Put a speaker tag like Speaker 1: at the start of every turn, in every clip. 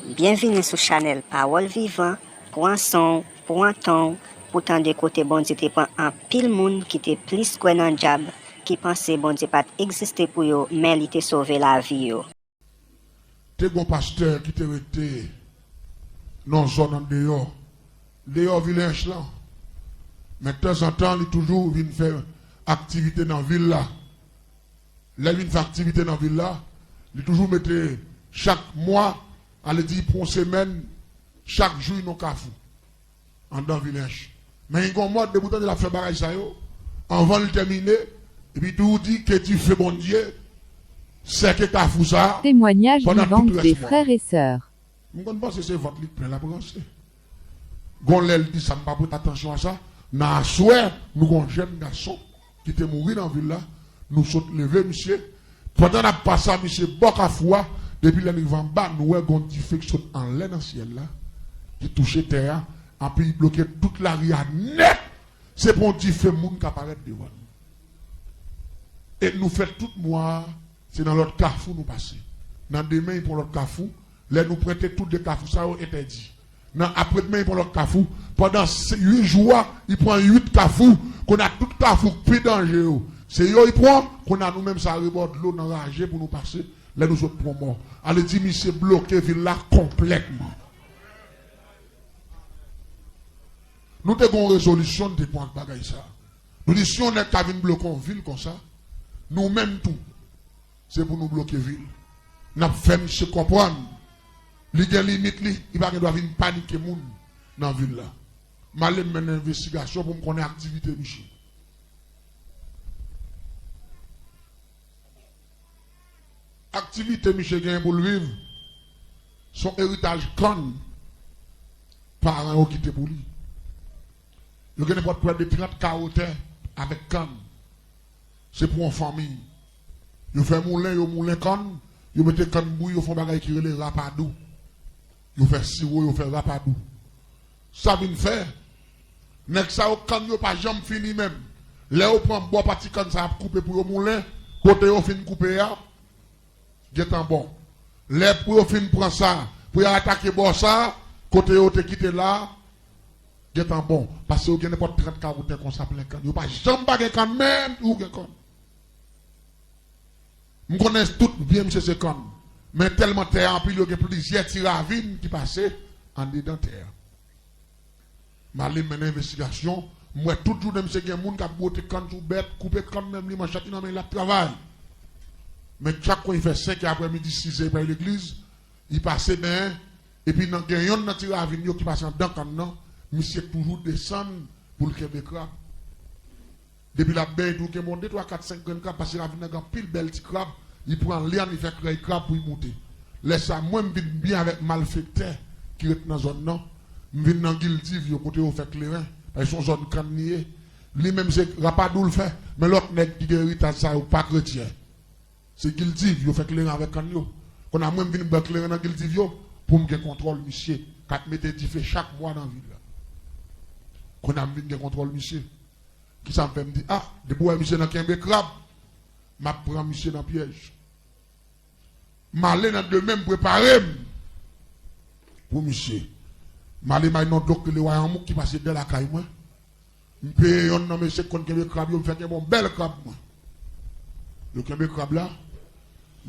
Speaker 1: Bienvenue sur Chanel Parole Vivant, pour un son, pour un ton, pour tant de côté bon Dieu te prend un pile monde qui te plus quoi dans diable, qui pensait bon Dieu pas exister pour yo, mais il te sauvé la vie yo.
Speaker 2: T'es bon pasteur qui te été non zone en dehors village là. Mais de temps en temps, il toujours vient faire activité dans la ville là. Là, il faire activité dans la ville là. Il toujours mettre chaque mois, allez dire pour une semaine, chaque jour, il y a en dans le village. Mais il y a un mode de bouton de la faire barrage ça yo. Avant de terminer, et puis tout dit que tu fais bon Dieu. C'est que kafou ça.
Speaker 3: Témoignage vivant des frères et sœurs.
Speaker 2: Je ne pense que c'est votre lit plein la branche. Gonlel dit ça, ne pas prêter attention à ça. Dans la soirée, nous avons un jeune garçon qui était mort dans la ville là. Nous sommes levés, monsieur. Pendant la passé, monsieur Bokafoua, depuis l'arrivée en bas, nous avons un petit feu qui saute en l'air dans le ciel là. Qui touche terre, et puis il bloquait toute la rue net. C'est pour un petit feu qui apparaît devant nous. Et nous faisons tout mois, c'est dans l'autre carrefour nous passer. Dans demain, pour l'autre carrefour, là nous prêter toutes les carrefours, ça a été dit. Après-demain, pour l'autre carrefour, pendant 8 jours, il prend 8 carrefours, qu'on a tout carrefour plus dangereux. C'est eux, il prend, qu'on a nous-mêmes, ça reborde l'eau dans la rage pour nous passer, là nous autres pour mort. Allez, dit, mais c'est bloqué, ville là, complètement. Nous avons une résolution de points de bagaille ça. Nous disons, si on est qu'à venir bloquer une ville comme ça, nous-mêmes tout, c'est pour nous bloquer la ville. Nous avons fait, monsieur, comprendre. Il y a une limite, il va y avoir une panique dans la ville là. Je vais faire une investigation pour me connaître l'activité, Michel. Activité, Michel, gagne pour le vivre. Son héritage con, parents qui étaient pour lui. Il y a près de 30 carottes avec canne. C'est pour une famille. Il fait moulin canne. Il met canne bouille, il fait bagay qui relève rapadou. Il fait sirop, il fait rapadou. Ça vient faire. Nek ça, quand il pas jamais fini même. Là, on prend bois parti quand ça a coupé pour le moulin. Côté, on fin couper, c'est un bon. Là, pour fin prendre ça, pour attaquer bois ça, côté, on te quitte là. C'est un bon. Parce que vous n'avez pas 30 carottes comme ça plein canne. Vous n'avez pas jamais bagay canne même, ou gen canne. Je connais tout bien, M. Sekan. Mais tellement terre en pile, il y a plusieurs tiravines qui passaient en dedans terre. Je vais mener une investigation. Moi, toujours, M. Sekan, il y a des gens qui ont été bête, coupé quand même, il chacun dans le travail. Mais chaque fois, il fait 5 après-midi, 6 heures par l'église, il passe bien. Et puis, il y a un tiravine qui passe dans le canne, monsieur toujours descendre pour le Québec. Depuis la baie, tout le monde, 3, 4, 5 grands crabes, parce qu'il a un pile bel petit crabe, il prend l'air, il fait créer crabe pour y monter. Laisse ça, moi, je viens bien avec malfecteur qui est dans la zone, non. Je viens dans Guilty, je côté où fait clairin, parce qu'ils sont zone cannier. Lui-même, c'est Rapadou le fait, mais l'autre nègre qui hérite ça, ou pas chrétien. C'est Guilty, il fait clairin avec canio. Qu'on a même venu faire clairin dans Guilty, pour me contrôle, monsieur. Quand je mette fait chaque mois dans la ville. Qu'on a venu contrôle, monsieur. Qui ça me fait me dire, ah, depuis que monsieur dans un crabe, je prends monsieur dans le piège. Je vais dans de même préparer pour monsieur. Je vais dans un docteur le royaume qui passe de la caille. Je paye un homme monsieur contre un crabe, je me fais un bon bel crabe. Le crabe là,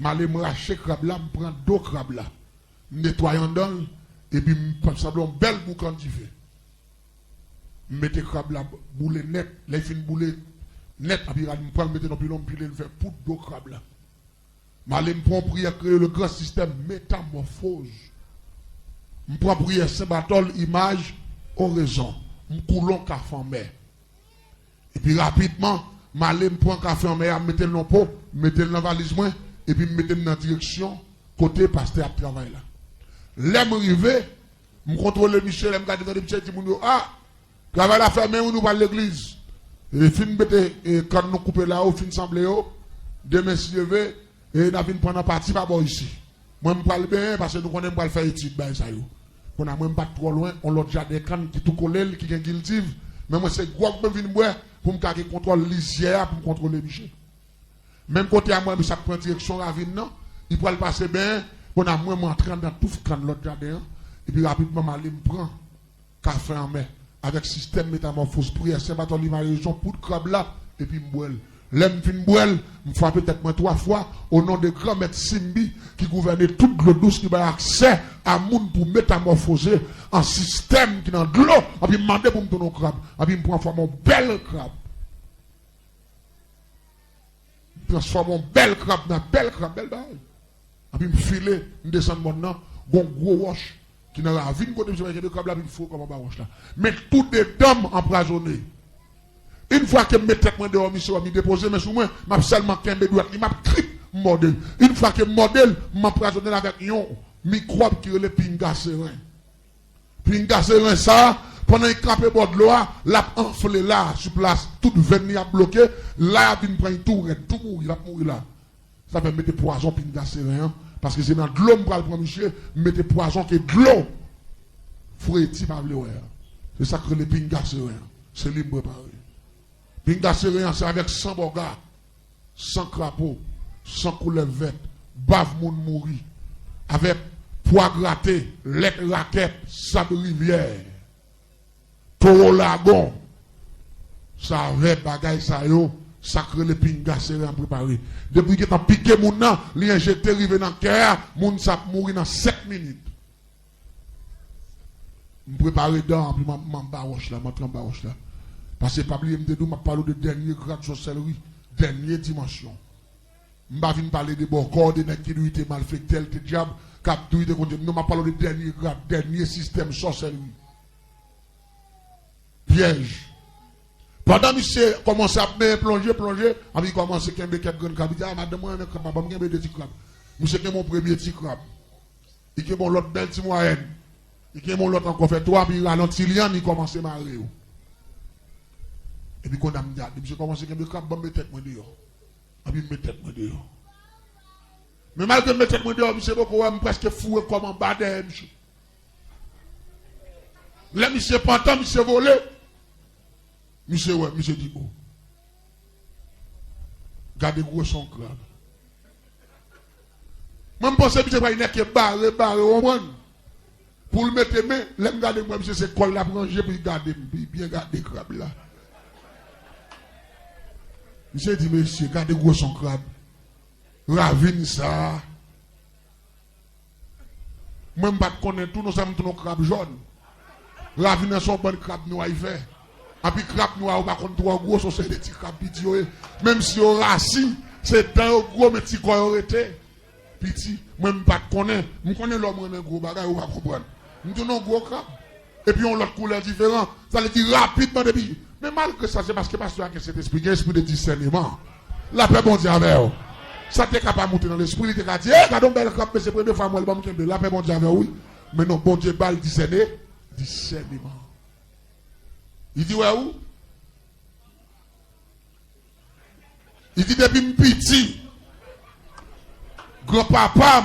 Speaker 2: je vais me racheter le crabe là, je prends 2 crabes là. Je nettoie dans et puis je prends un bel boucan qui fait. Mettez crabe là, boule net, les fins boule net, et puis je prends mettre dans le pilon, puis je fais poudre d'eau crabe là. Je prends prière créer le grand système métamorphose. Je prends prière Saint-Barthol, image, oraison. Je coulons café en mer. Et puis rapidement, je prends café en mer, je mets le pot, je mets le valise, et puis je mets dans la direction, côté pasteur à travail là. Là, je arrive, je contrôle Michel, je regarde Michel, je dis, ah, travail à faire, mais on nous va à l'église. Et fin bête, quand nous coupons là, au fin semblé, demain si je vais, et nous prendre un parti pas bon ici. Moi, je parle bien parce que nous connaissons pas le faire étude, ben ça yo. On a même pas trop loin, on l'a déjà des cannes qui tout collent, qui sont guilty. Mais moi, c'est quoi que je viens boire pour me garder contrôle lisière, pour me contrôler Michel. Même côté à moi, mais ça prend direction la ville, non? Il peut le passer bien, On a moins entré dans tout l'autre jardin. Et puis rapidement, je prends café en main avec système métamorphose prière. C'est pas ton raison pour le crabe là. Et puis je bois. L'aime fin boel, me frappe peut-être moins 3 fois au nom de grand maître Simbi qui gouvernait toute l'eau douce qui a accès à monde pour métamorphoser un système qui dans de l'eau. Et puis demander pour me donner un crabe. Et puis me prendre mon bel crabe. Transforme mon bel crabe dans bel crabe, bel bail. Et puis me filer, me descendre maintenant, bon gros roche qui n'a pas vu côté de crabe là, il faut comme un roche là. Mais toutes des dames empoisonnées. Une fois que je mets tête dehors, monsieur, je dépose, mais sous moi, je seulement qu'un bédouat, il m'a crié modèle. Une fois que modèle, je m'empoisonne avec un microbe qui est le pinga serein. Pinga serein, ça, pendant qu'il campe bord de l'eau, l'a enflé là, sur place, toute veine a bloqué, là, il prend tout mourir, il a mourir là. Ça fait mettre poison pinga serein, parce que c'est dans de l'eau, je prends monsieur, mettez poison qui est de l'eau. Fouetti par le c'est ça que le pinga serein, c'est libre préparé. Pinga serein, c'est avec 100 bogas, 100 crapauds, 100 couleurs vertes, bave moun mouri, avec pois gratté, lettre raquette, sable rivière, taureau lagon, ça avec bagaille ça yo, sacré le pinga serein préparé. Depuis que t'as piqué moun nan, li injecté rive dans cœur, moun sa mouri dans 7 minutes. Je prépare dedans, puis je baroche là, je baroche là. Parce que Pabli MD2 m'a parlé de dernier grade de sorcellerie, dernière dimension. Je ne vais pas parler de bon corps, de qui lui était mal fait, tel diable, cap douille de contre. Non, m'a parlé de dernier grade, dernier système sorcellerie. Piège. Pendant que monsieur commence à plonger, il commence à faire quelques grandes crabes. Il dit, ah, madame, moi, je ne vais pas faire des petits crabes. Monsieur, c'est mon premier petit crabe. Il est mon l'autre belle petite moyenne. Il est mon l'autre encore fait 3, puis il ralentit, il commence à marrer. Et puis quand on a dit, je commence à faire des crabes, je me tête dehors. Et puis je me tête dehors. Mais malgré me tête dehors, je suis presque fou comme un badin. Là, monsieur pantin, monsieur volé. Monsieur, ouais, monsieur dit, oh. Gardez gros son crabe. Moi, je pense que monsieur va y aller barré, au moins. Pour le mettre main, là, je regarde moi, monsieur, c'est quoi la ranger, puis garder, bien garder crabe là. Monsieur dit, monsieur, gardez gros son crabe. Ravine ça. Moi, je ne connais pas tout, nous sommes tous nos crabes jaunes. Ravine son bon crabe noir, il fait. Et puis, crabe noir, on va contre trois gros, c'est des petits crabes petits. Même si on rassis, c'est un gros, mais petit quoi aurait été. Petit. Moi, je ne connais pas. Je connais l'homme, un gros bagage, on va comprendre. Nous avons un gros crabe. Et puis, on a l'autre couleur différente. Ça veut dire rapidement depuis. Mais malgré ça, c'est parce que pasteur a cet esprit, un esprit de discernement. La paix, bon Dieu, avec vous. Ça t'est capable de monter dans l'esprit, il t'est capable de dire, eh, regardons belle crabe, mais c'est la première fois, moi, la paix, bon Dieu, avec vous. Mais non, bon Dieu, pas le discernement. Il dit, ouais, où? Il dit, depuis petit, grand-papa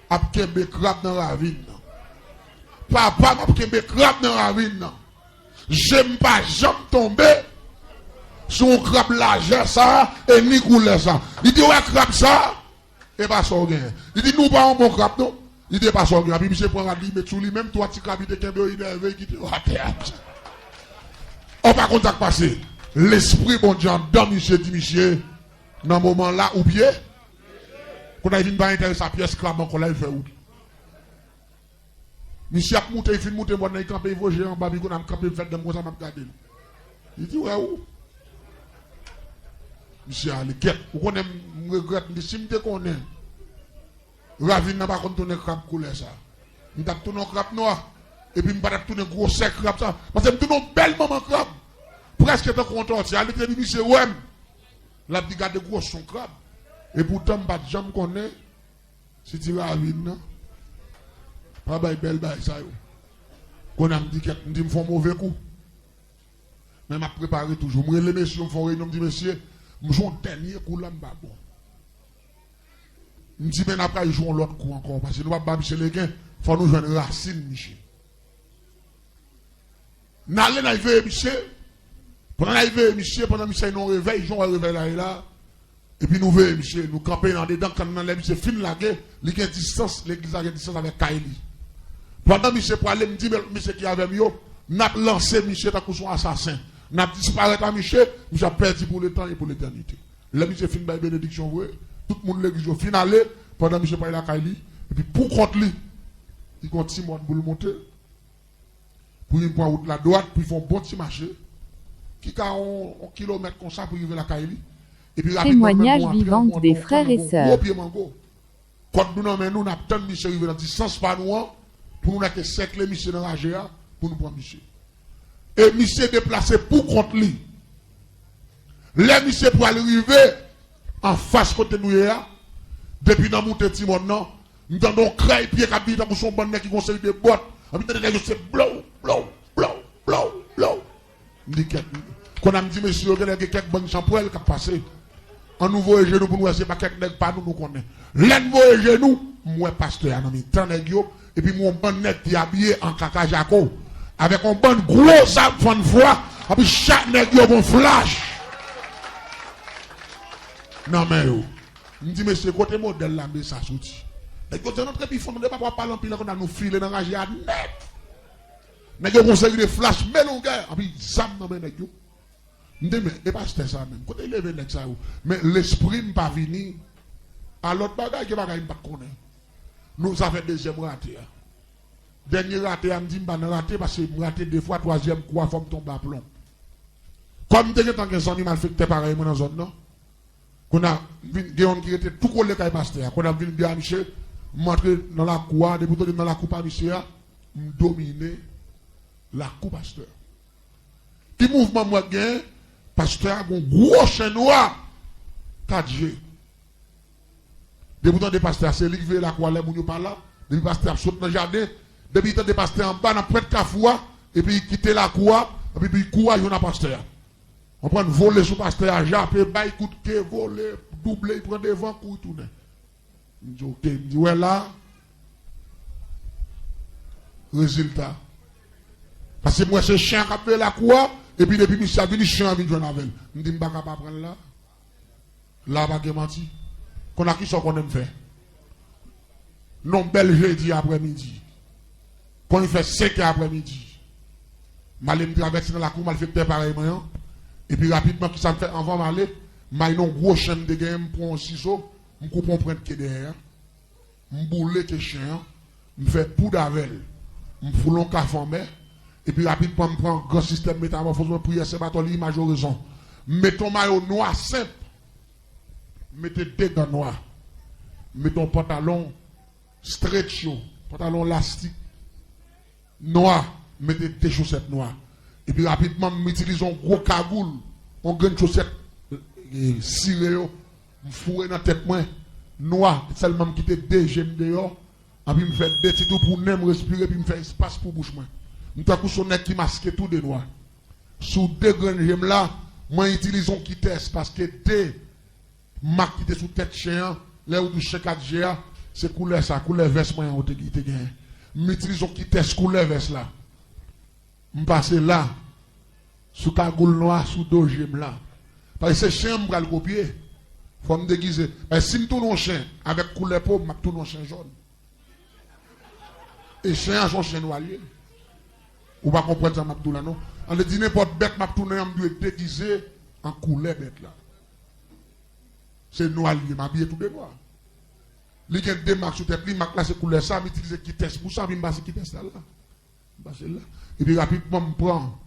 Speaker 2: a kembe crabe dans la ville. Papa m'a kembe crabe dans la ville. J'aime pas jamais tomber sur un crabe large ça et ni couler ça. Il dit, ouais, crabe ça, et pas ça rien. Il dit, nous pas un bon crabe, non? Il dit, pas ça rien. Puis, monsieur prend la dit, mais tout lui, même toi, tu crabe, il te kembe, il est élevé, il dit, ouais, on va contact passer. L'esprit, bon Dieu, dans monsieur, dit, monsieur, dans ce moment-là, ou bien, qu'on a vu pas intéresser sa pièce, crabe, qu'on l'a fait où? Monsieur a monté, il fait monter, il campé, il faut gérer en bas, il a campé, il fait de moi, ça m'a regardé. Il dit, ouais, où? Monsieur a les quêtes. Vous connaissez, je regrette, si je connais, Ravine n'a pas tourné crabe couleur ça. Je tape tourné crabe noir, et puis je vais tourner gros sec crabe ça. Parce que je tourne un bel moment crabe. Presque tant content, il a dit, monsieur, ouais, la dit, garde gros son crabe. Et pourtant, je ne jamais connais, si tu Ravine, non? Pas bail belle bail ça yo. Qu'on a dit que me font mauvais coup. Mais m'a préparé toujours. Moi les messieurs me font réunion me dit monsieur, me joue un dernier coup là m'ba bon. Me dit mais après ils jouent l'autre coup encore parce que nous pas monsieur les gains, faut nous joindre racine monsieur. N'allez n'arriver monsieur. Pendant l'arrivée monsieur, pendant monsieur non réveil, ils ont réveil là et là. Et puis nous voyons, monsieur, nous camper dans dedans, quand nous allons, monsieur, fin la guerre, il y a distance, l'église a une distance avec Kaili. Pendant monsieur pour aller me dire, monsieur qui avait mieux, n'a lancé monsieur tant que son assassin. N'a disparu à monsieur a perdu pour le temps et pour l'éternité. Là, monsieur fin par bénédiction, tout le monde l'église fin aller, pendant monsieur parle à Kaili, et puis pour contre lui, il continue pour le monter. Pour une point route la droite, puis ils font bon petit marché. Qui a un kilomètre comme ça pour arriver à la Kaili. Et puis
Speaker 3: témoignage vivant des frères et sœurs.
Speaker 2: Quand nous nous avons monsieur arrivé dans distance par nous, pour nous que cercle monsieur dans la GA, pour nous prendre monsieur. Et monsieur déplacé pour contre lui. Les monsieur pour arriver en face côté nous, depuis dans monter Timon, nous avons créé pied qui dans son bon qui conseille des bottes. On dit c'est blow. Quand on me dit monsieur, il y a quelques bonnes shampoings qui passé. En nous voyons genoux pour nous, c'est pas quelques nègres pas nous connaissons. L'un voyons genoux, moi pasteur, on a mis tant nègres, et puis mon bon nègre qui est habillé en caca jaco, avec un bon gros arbre de foi, et puis chaque nègre a un flash. Non mais yo, je dis monsieur, côté modèle là, mais ça sorti. Et côté notre épi fond, on ne peut pas parler en pile, on a nous filer dans la GA net. Nègre conseille des flash, mais longueur, et puis zam dans mes nègres. Mais et pas ça même. Quand il levé ça, mais l'esprit n'est pas venu. À l'autre bagage, il ne pas connaître. Nous avons deuxième raté. Dernier raté, on dit que je raté parce que je raté deux fois, troisième quoi, il faut tomber à plomb. Comme tu as tant que son animal fait pareil dans la zone, non? Qu'on a vu qui était tout collé avec pasteur. Qu'on a vu bien Michel, montrer dans la cour, depuis dans la coupe à Michel, dominer la coupe pasteur. Qui mouvement moi gain? Pasteur a un gros chien noir 4G. Depuis des pasteurs, c'est lui qui veut la croix, les gens pas là. Depuis pasteur saute dans le jardin. Depuis des pasteurs en bas, dans près de Cafoua, et puis il quitte la croix, et puis il court à un pasteur. On prend voler sous pasteur à japper, bail coup de quai, voler, doubler, il prend devant, court, tourner. Il dit, ok, il dit, ouais là. Résultat. Parce que moi, c'est chien qui a fait la croix. Et puis depuis que je suis venu, je suis avec. Je me dis, je ne vais pas prendre là. Là, je vais menti. Qu'on a qui sont qu'on aime faire. Non, bel jeudi après-midi. Quand il fait 5 heures après-midi. Je vais traverser dans la cour, je vais faire pareillement. Et puis rapidement, qui ça me fait avant d'aller, je vais un gros chien de game pour un ciseau. Je coupe un prêtre qui est derrière. Je boule le chien. Je fais poudre avec. Je foule un café en mer. Et puis rapidement, je prends un grand système métamorphose, je prie, c'est pas ton l'image horizon. Mettons maillot noir simple. Mettez deux gants noirs. Mettons pantalon stretch, pantalon élastique noir. Mettez des chaussettes noires. Et puis rapidement, m'utilisons un gros cagoule, on gagne chaussettes cirées, je fourre dans la tête moi, noir, seulement quitter deux gemmes dehors. Et puis me fait des petits tout pour ne respirer, puis me fait espace pour bouche moi. Nous avons son nez qui masque tout de noir. Sous deux grandes gemmes là, moi utilisons qui test parce que deux marques qui étaient sous tête chien, là où du chèque 4G, c'est couleur ça, couleur veste moi en haut qui te gagne. Nous utilisons qui test couleur veste là. Je passe là, sous cagoule noire, sous deux gemmes là. Parce que c'est chien, je vais le copier. Il faut me déguiser. Mais si je tourne un chien avec couleur pauvre, je tourne un chien jaune. Et chien, son chien noir. Ou pas comprendre ça, Mabdoula, non? On le dit n'importe bête, m'a tourné, on doit déguiser en couleur bête là. C'est noir, il m'a habillé tout de noir. Il y a des marques sur tête, il m'a classé couleur ça, il utilise qui teste pour ça, il m'a qui teste là. Et puis rapidement, je prends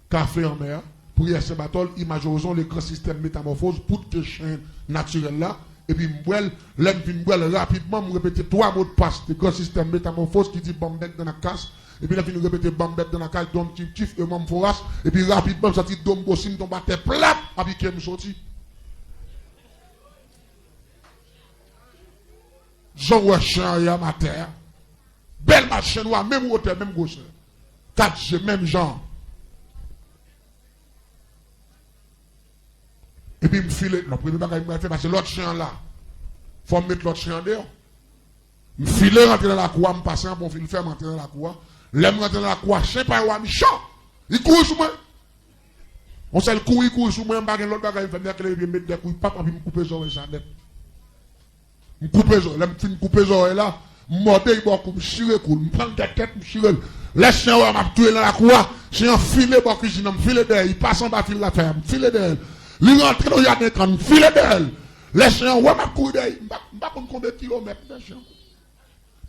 Speaker 2: café en mer, pour y aller battle, image horizon, le grand système métamorphose, pour que chien naturel là. Et puis, je rapidement, je répète 3 mots de passe, le grand système métamorphose qui dit bombette dans la casse. Et puis là, je répète bombette dans la casse, dom tif, et mon foras. Et puis rapidement, ça dit dom bossim, tombe à terre plate, et puis qui me sorti. Jean Ouachan, y a ma terre. Belle marche noire, même hauteur, même gauche. 4G, même genre. Et puis, je me file, le premier bagage que je fais, parce que l'autre chien là, il faut mettre l'autre chien dehors. Je me file, rentrer dans la cour, je passe un bon fil, faire rentrer dans la cour. L'aime rentrer dans la cour, je ne sais pas où je suis. Il court sur moi. On s'est courir sur moi, je l'autre bagaille, je vais mettre des couilles, papa, puis me couper les oreilles, ça net. Me couper les oreilles, je me couper les oreilles là, je mordais, je me chire, je me prends des têtes, je me chire. Les chiens, je m'a tué dans la cour, j'ai enfilé pour cuisine, je me file d'elle, il passe en bas, file la ferme, je me file d'elle. Il rentre dans le jardin, je me file d'elle. Les chiens, je m'a courir d'elle, je ne sais pas combien de kilomètres, les chiens.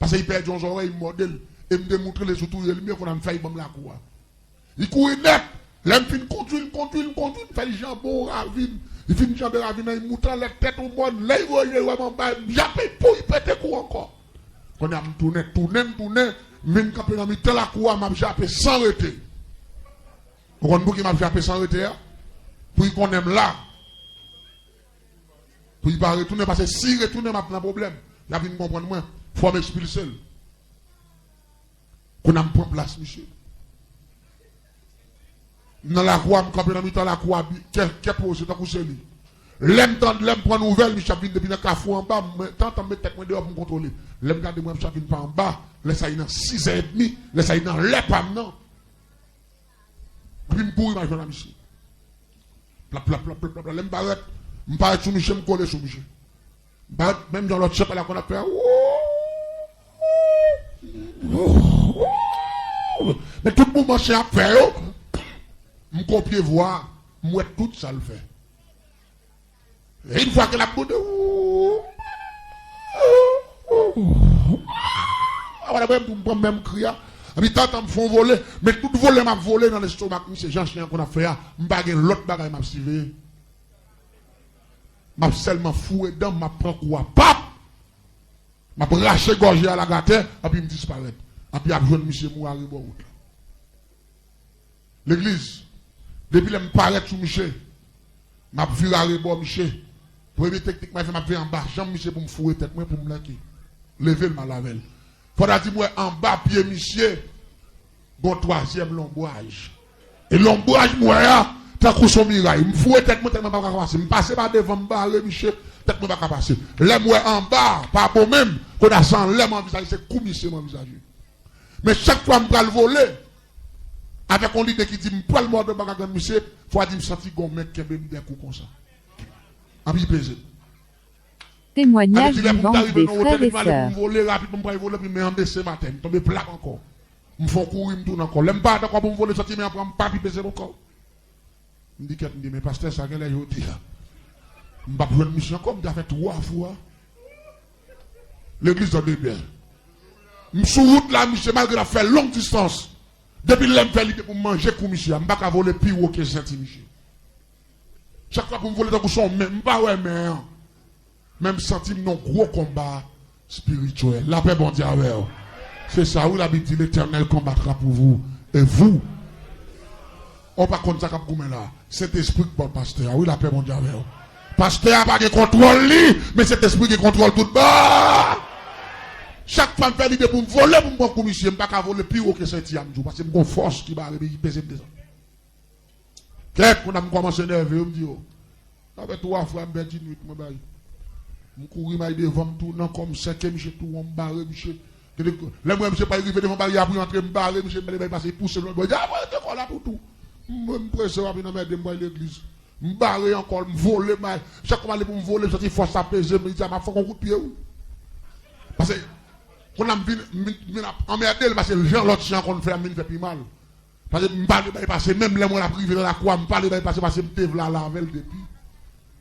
Speaker 2: Parce qu'il perd les oreilles, il mordait, et me démontrer les outils, il mieux qu'on a fait, il la cour. Il courait net. L'homme fin conduit, fait le jambon ravine. Il fait le jambon ravine, il monte la tête au monde, là il voit vraiment bas, j'appelle pour il pète coup encore. Quand on a tourné, même quand on a mis dans la cour, m'a jappé sans arrêter. Vous comprenez qui m'a jappé sans arrêter? Pour qu'on aime là. Pour il va retourner, parce que si retourner, m'a un problème. Il a vu comprendre moi, il faut m'expulser. Qu'on a pris place, monsieur. Dans la croix, je suis dans la croix, quel projet, t'as couché lui. L'aime prendre nouvelle, je suis depuis le cafou en bas, tant que je tête dehors pour me contrôler. L'aime garder moi, je suis pas en bas, laisse ça dans 6h30, laisse ça dans l'EPAM, non. Puis je courir, je vais Michel. L'aime barrette, je parle sur Michel, je me colle sur Michel. Même dans l'autre chef, là qu'on a fait, mais tout le monde marche à faire. Je copie voir, moi tout ça le fait. Et une fois que la boude, même crier, mais tant me font voler, mais tout voler m'a volé dans l'estomac, c'est Jean Chien qu'on a fait, m'baguer l'autre bagaille m'a suivi. M'a seulement foué dedans, m'a prend quoi, pap! M'a braché gorgé à la gâte, et puis me disparaître. Et puis a besoin de monsieur Mouari Borout. L'église. Depuis que je me paraît sur Michel, je me viré à rebord Michel. Première technique, je me en bas, jambe Michel pour me fouer tête, pour me laquer. Lever ma lavelle. Faudra dire, moi, en bas, pied Michel, bon troisième l'ombrage. Et l'ombrage, moi, t'as coup son mirail. Je me fouet tête, moi, tellement pas passer. Je me passe pas devant, me barrer Michel, tête, moi, pas passer. L'aime, moi, en bas, pas pour même, qu'on a sans l'aime en visage, c'est comme Michel, mon visage. Mais chaque fois, je me le voler. Avec un leader qui dit, je prends le mot de bagarre, monsieur, il faut dire, je me sens qu'on met un coup comme ça. En plus, plaisir.
Speaker 3: Témoignage vivant des frères et sœurs.
Speaker 2: Je voler rapidement, je voler, puis je me ce matin, je tombe plat encore. Je me fais courir, je me tourne encore. Je ne pas d'accord pour me voler, sortir, mais après, je ne pas baisser encore. Je me dis, mais pasteur, ça, qu'elle est aujourd'hui. Je ne vais pas jouer une mission comme tu as fait 3 fois. L'église de bien. Je suis sur route là, monsieur, malgré la fait longue distance. Depuis l'aime fait l'idée pour manger comme monsieur, je ne vais pas voler plus haut que Saint monsieur. Chaque fois pour me voler dans le son, même pas ouais, mais même centime non gros combat spirituel. La paix bon Dieu avec vous. C'est ça où la Bible dit l'Éternel combattra pour vous. Et vous, on va contre ça comme là. Cet esprit pour le pasteur. Oui, la paix bon Dieu avec vous. Pasteur n'a pas de contrôle, mais cet esprit qui contrôle tout bas. Chaque femme fait l'idée pour me voler pour me prendre comme monsieur. Je ne vais pas voler plus haut que Saint-Yamdou. Parce que j'ai une force qui va arriver, qui pèse des hommes. Quand on a commencé à énerver, on me dit, oh, avec 3 fois, je me dis, je cours, je devant tout, non, comme 5e, je tout, on me barre, monsieur. Là, moi, je ne pas arrivé devant le barrière pour entrer, me barrer, monsieur, je vais passer, pousser l'autre. Je dis, ah, ouais, t'es là pour tout. Je me presse, je vais me l'église. Je me barrer encore, me voler, chaque fois, pour me voler, je dis, force à peser, je me dis, ah, ma faut qu'on coup de pied. Parce que, quand on a emmerdé, parce que les gens, l'autre chien qu'on fait, il fait plus mal. Parce que je ne parle pas passer, même les mois la privé dans la croix, je ne parle pas passer parce que je me la lavel depuis.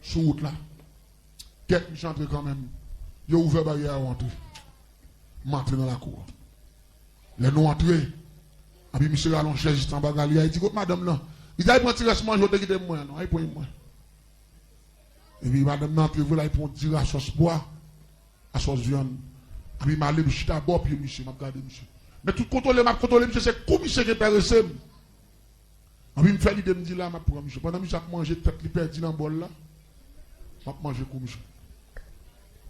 Speaker 2: Sur route là. Quelques gens entrent quand même. Ils ont ouvert la barrière à entrer. Je m'entre dans la cour. Les nous entrés. Et puis monsieur allons chercher juste en bas, il a dit, madame là, il a pris un tirage manger, il a dit, moi, non, il prend moi. Et puis madame là, il a pris un tirage à sauce bois, à sauce viande. Et puis il m'a allé, je suis d'abord, puis monsieur m'a regardé, monsieur. Mais tout contrôle, monsieur, c'est comme monsieur qui est intéressé. Et puis il me fait l'idée de me dire là, pour monsieur. Pendant que monsieur a mangé tête, il perdu dans le bol là. Je vais manger comme monsieur.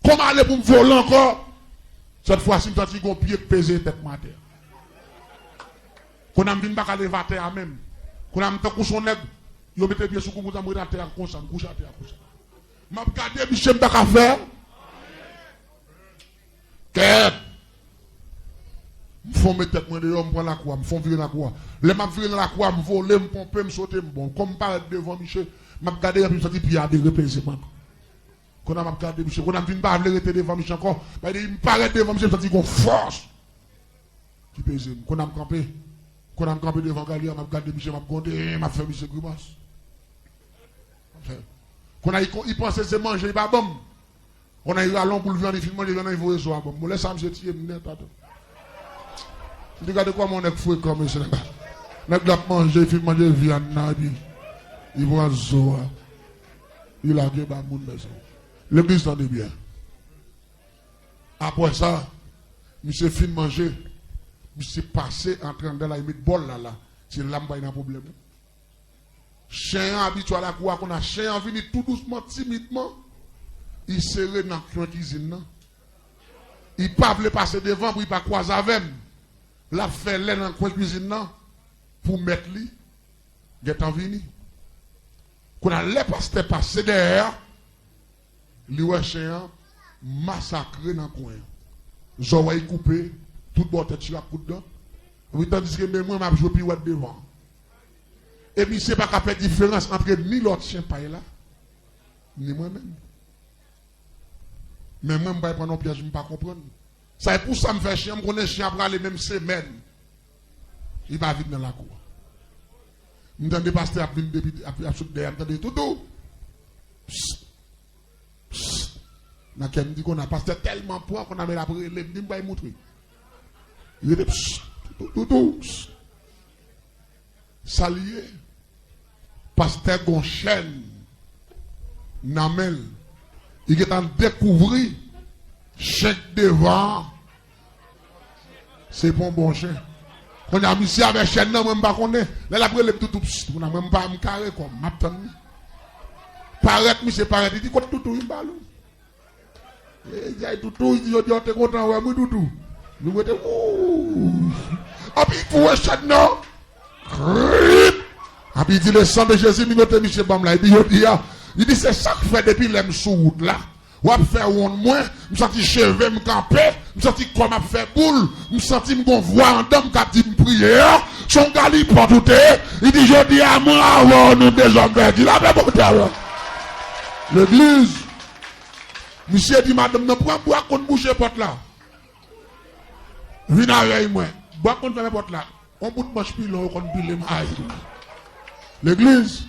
Speaker 2: Comment aller pour me voler encore? Cette fois-ci, je suis un pied pesé tête ma terre. Quand on a dit que je vais lever à même. Quand on a dit que son nègre, il mette bien sur le coup de terre comme ça, couche à terre comme ça. Je vais regarder, monsieur, je vais faire. Quête. me font mettre tête moi dehors, me prendre la croix, me font virer la croix. Les m'a virer dans la croix, me voler, me pomper, me sauter, me bon. Comme paraître devant Michel, m'a regardé et puis me sentir puis à des repaiser moi. Quand on m'a regardé Michel, quand on vient pas vouloir rester devant Michel encore, bah il me paraît devant Michel, me sentir qu'on force. Qui pèse, quand on m'a campé, devant Galia, m'a regardé Michel, m'a gondé, m'a fait Michel grimace. Quand il pensait c'est manger, il pas bon. On a eu à l'on pour le viande, il filme, il vient, il faut soir bon. Moi laisse ça me tirer net attends. Regardez quoi mon nèg fouet comme ça. Nèg l'a manger, il filme manger viande na puis il voit zo. Il a que ba moun maison. L'église tendez bien. Après ça, monsieur fin manger, monsieur passé en train de la mettre bol là. C'est là m'pa un problème. Chien habitué à la cour qu'on a chien venu tout doucement timidement. Il serrait dans la cuisine. Il ne pas passer devant pour ne pas croiser avec lui. La fait l'air dans la cuisine pour mettre lui. Il est en venu. Quand on a passé derrière, il y a un chien massacré dans le coin. Zoé coupé, tout le monde est coup dedans. Tandis que moi, je joue pirouette devant. Et puis, ce n'est pas qu'à faire différence entre ni l'autre chien là, ni moi-même. Mais moi, je ne vais pas prendre un piège, je ne vais pas comprendre. C'est pour ça que je me fais chien, je connais chien après les mêmes semaines. Il va vite dans la cour. Je me dis, pasteur, à venir depuis, à sauter derrière, je me dis, tout. Dans quel me dit qu'on a pasteur tellement poids qu'on a mis la brûlée, je me dis, je vais montrer. Il dit, tout. Salier. Pasteur Gonchen. Namel. Il est en découvrir chèque devant. C'est pour un bon chien. On a mis ça avec chien, non, même pas qu'on est. Là, après, le tout, on a même pas un carré comme maintenant. Paraît, monsieur, paraît, il dit, quoi, tout, il balou. Il dit, tout, il dit, on est content, ouais, moi, tout. Nous, on était, ouh. Ah, puis, pour un chien, non. Ah, puis, il dit, le sang de Jésus, il dit, monsieur Bamla, il dit, c'est ça que fait depuis l'aime sous route là. Ou à faire un moins, je me sens cheveux me camper, je me sens comme à faire boule, je me sens qu'on voit un homme qui dit prière, son gars il prend tout il dit je dis à moi avant nous des hommes perdus, la même montagne. L'église, monsieur dit madame, ne prends bois qu'on bouche porte là. Viens avec moi, bois qu'on fait porte là. On bout de manche pilon qu'on pile maille. L'église,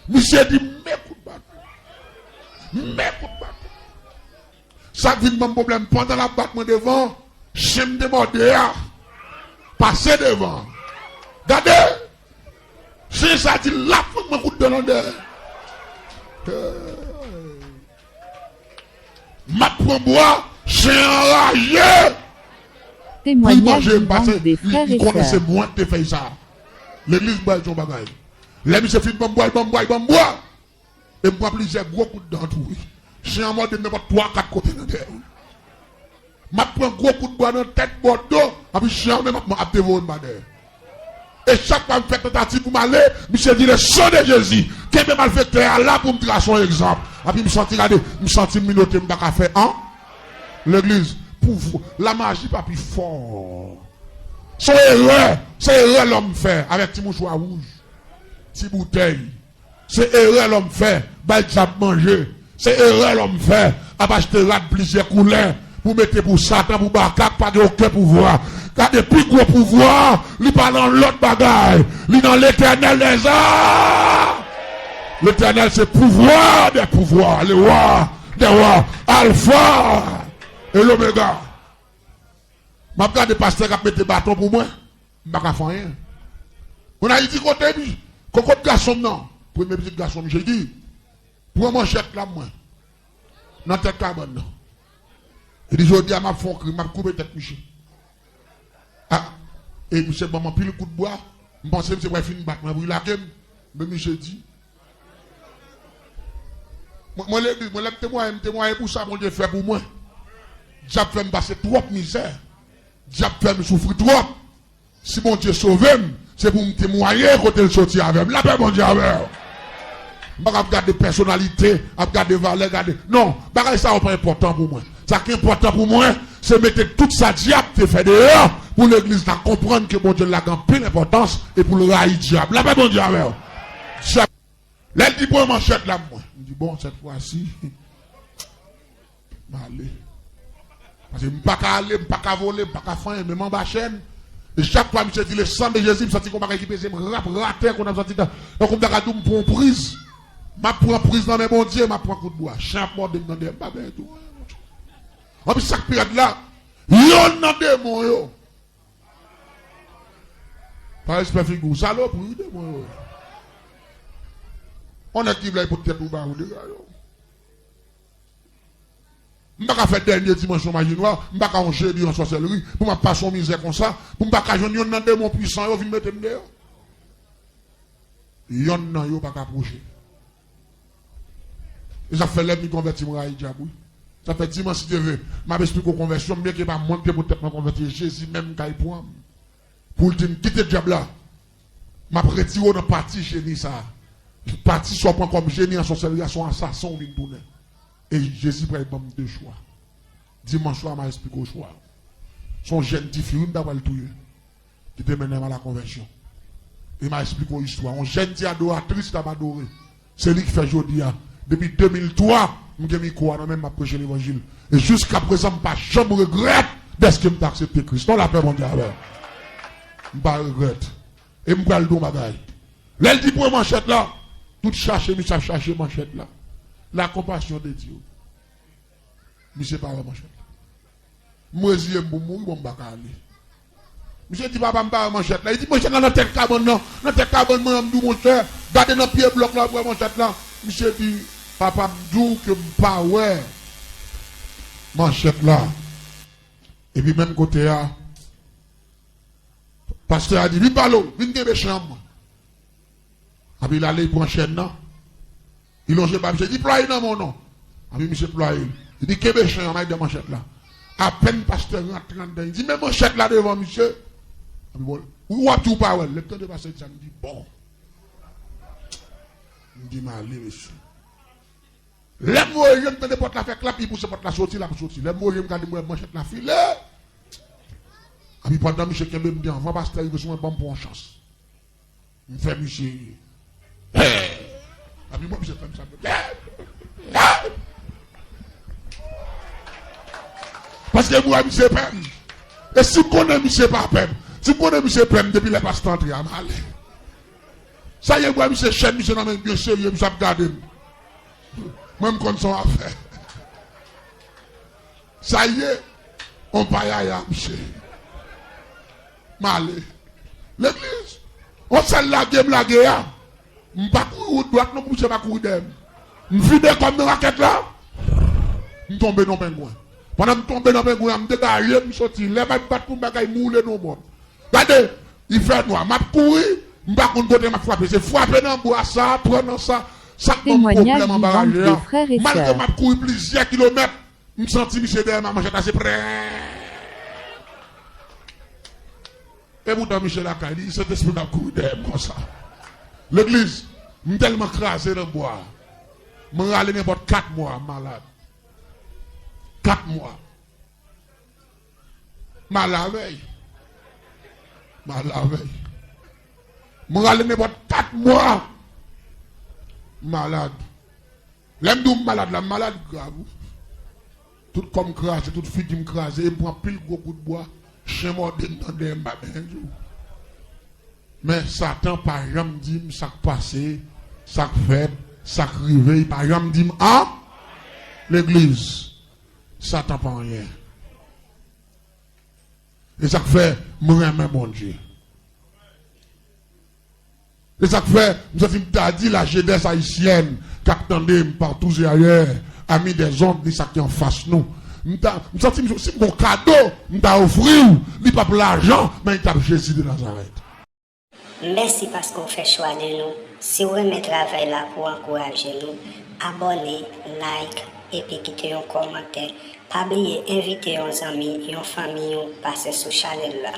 Speaker 2: monsieur dit mais ça vient mon problème pendant la battement devant, je me déborde, passer devant. Regardez, c'est ça dit là pour me coup de l'endroit. Ma prend bois, c'est enragé.
Speaker 3: Témoignage vivant des frères et
Speaker 2: sœurs. Il connaissait
Speaker 3: sœurs.
Speaker 2: moins de faire ça. L'église boit son bagage. L'église se fait bon bois. Et moi, plusieurs gros coups de dents tout. Je suis en mode de n'importe 3-4 côtés de terre. Je prends un gros coup de bois dans la tête, Bordeaux, et puis je suis en même temps à dévorer ma terre. Et chaque fois que je fais tentative pour m'aller, je dis le sang de Jésus, qui est malfaiteur là pour me tracer un exemple. Et puis je me sens minoté, je ne peux pas faire un. L'église, pour vous, la magie pas plus fort. C'est erreur l'homme fait avec petit mouchoir rouge, petit bouteille. C'est erreur l'homme fait, bah il manger. C'est erreur l'homme fait, à acheter plusieurs couleurs pour mettre pour Satan, pour Bakak, pas de aucun pouvoir. Car depuis gros pouvoir, il parle dans l'autre bagaille, il dans l'éternel des arts. L'éternel c'est pouvoir des pouvoirs, le roi des rois, Alpha et l'Oméga. Je regarde des pasteurs qui mettent des bâtons pour moi, je ne vais pas faire rien. On a dit côté lui, côté garçon non. Premier petit garçon, j'ai dit, pour moi, manchette là, moi, dans tête carbone, non. Il dit, je dis à ma fond, m'a coupé tête, Michel. Ah, et Michel, m'a pris le coup de bois, je pensais que c'est pour finir battre, mais il a game, mais Michel dit, moi, je témoigne pour ça, mon Dieu fait pour moi. Diable fait me passer trop de misère. Diable fait me souffrir trop. Si mon Dieu sauve, c'est pour me témoigner quand il sortit avec moi. La paix, mon Dieu, avec moi. Je ne vais pas regarder personnalité, regarder valeur, regarder. Non, c'est ça pas important pour moi. Ça qui est important pour moi, c'est mettre tout ça diable te fait dehors pour l'église à comprendre que bon Dieu l'a grand pile importance et pour le raï diable. Là, pas bon diable. Là, il dit pour manchette là, moi. Il dit bon, cette fois-ci, allez. Parce que je ne peux pas aller, je ne peux pas voler, je ne peux pas faire, je m'en chaîne. Et chaque fois, je dis le sang de Jésus, je sens qu'on va équiper, je me rater, qu'on a senti, donc on va tout me prendre prise. Je prends prise dans mes bons dieux, je prends coup de bois. Chaque mois, je me demande, tout. En plus, chaque période là, yon nan démon yo. Par respect figure, salope, oui, démon yo. On a qui voulait pour tête ou bas ou de gars yo. Je ne vais pas faire dernier dimanche au magie noir, je ne vais pas faire jeudi en sorcellerie, pour ne pas passer misère comme ça, pour ne pas faire un démon puissant, yo, vin mettre dehors. Yon nan yo pas approcher. Et ça fait l'ennemi convertir mon raï diable. Ça fait dimanche si tu veux. Je vais expliquer aux conversions, bien que pas monter pour te convertir. Jésus même quand il prend. Pour le quitter le diable là. Je vais retirer dans partie génie ça. Partie soit point comme génie en sorcellerie, son assassin ou une tournée. Et Jésus prend deux choix. Dimanche soir, je vais expliquer au choix. Son jeune petit fille, d'avoir le tuer. Qui te mène à la conversion. Et m'a expliqué l'histoire. Un jeune petit adoratrice t'a adoré. C'est lui qui fait aujourd'hui. Depuis 2003, je me quoi dans même prêcher l'évangile. Et jusqu'à présent, je ne regrette d'est-ce que je accepté Christ. Non, la paix, mon Dieu. Je ne regrette. Et je me le don bagaille. Là, il dit pour manchette là, tout chercher, mais ça chercher manchette là. La compassion de Dieu. Mais c'est pas la manchette. Moi, je vais mourir, je vais aller. Monsieur dit, papa, je vais manchette là. Il dit, manchette là, dans tête carbone, non. Dans tête carbone, moi, je mon cher. Gardez dans pied bloc là, pour manchette là. Monsieur dit, papa, je dis que je ne pas ouais. Manchette là. Et puis, même côté là, pasteur a dit, viens par l'eau, viens de chambre. Et puis, il allait pour un chaîne là. Il longe pas, monsieur dit, ployé dans mon nom. Et puis, monsieur ployé. Il dit, qu'est-ce que je suis de manchette là? À peine pasteur rentre dedans. Il dit, mais manchette là devant, monsieur. Ou à tout pas, le temps de passer, ça me dit, bon. Il me dit, mais allez, monsieur. Les mots, je me donne porte la fait clap, il pousse porte la sortie, la sortie. Les mots, je me garde, moi, manchette la file. Et puis, pendant monsieur qui me dit, on va pasteur, il veut un bon pour une chance. Il me fait, monsieur. Et puis, moi, monsieur, comme ça. Parce que moi, monsieur, peine. Et si on est monsieur, pas peine. Si on est monsieur, peine, depuis les pasteurs entrés à mal. Ça y est, moi, monsieur, chef, monsieur, non, mais bien sérieux, monsieur, regardez. Même quand son affaire. Ça y est, on paye à monsieur. Malé. L'église, on s'est lagué, lagué, hein. Je ne pas courir de droite, non, je ne pas courir d'aime. Je vide comme une raquette là. Je tombe dans le pingouin. Pendant que je tombe dans le pingouin, je me dégage, je me sortis. Les mecs battent pour me bagaille mouler dans le monde. Regardez, il fait noir. Je courir, je ne pas côté m'a frapper. C'est frapper dans le bois, ça, prendre ça. Ça
Speaker 3: Témoignage vivant des frères et
Speaker 2: malgré
Speaker 3: sœurs.
Speaker 2: ma courir plusieurs kilomètres, je me sentis monsieur derrière ma manchette assez près. Et pourtant, Michel a dit, cet esprit n'a courir derrière comme ça. L'église, je suis tellement crasé dans le bois. Je suis allé n'importe 4 mois malade. 4 mois. Malade. Malade. Je suis allé n'importe 4 mois malade. L'aime malade, la malade grave. Tout comme crasé, toute fille qui me crase, et prend pile gros coup de bois, chien mort dans des mbabins. Mais Satan, par exemple, dit, ça passé, ça fait, ça rivé, par exemple, dit, ah, l'église, Satan pas rien. Et ça fait, moi, mon Dieu. Et ça fait, nous avons dit la jeunesse haïtienne, qui attendait partout et ailleurs, amis des hommes, ni ça qui en face nous. Nous avons si mon cadeau, nous avons offert, ni pas pour l'argent, mais il a Jésus de Nazareth.
Speaker 1: Merci parce qu'on fait choix de nous. Si vous aimez travail là pour encourager nous, abonnez, like et puis quittez un commentaire. Pas oublier inviter vos amis et vos familles à passer sur chalet là.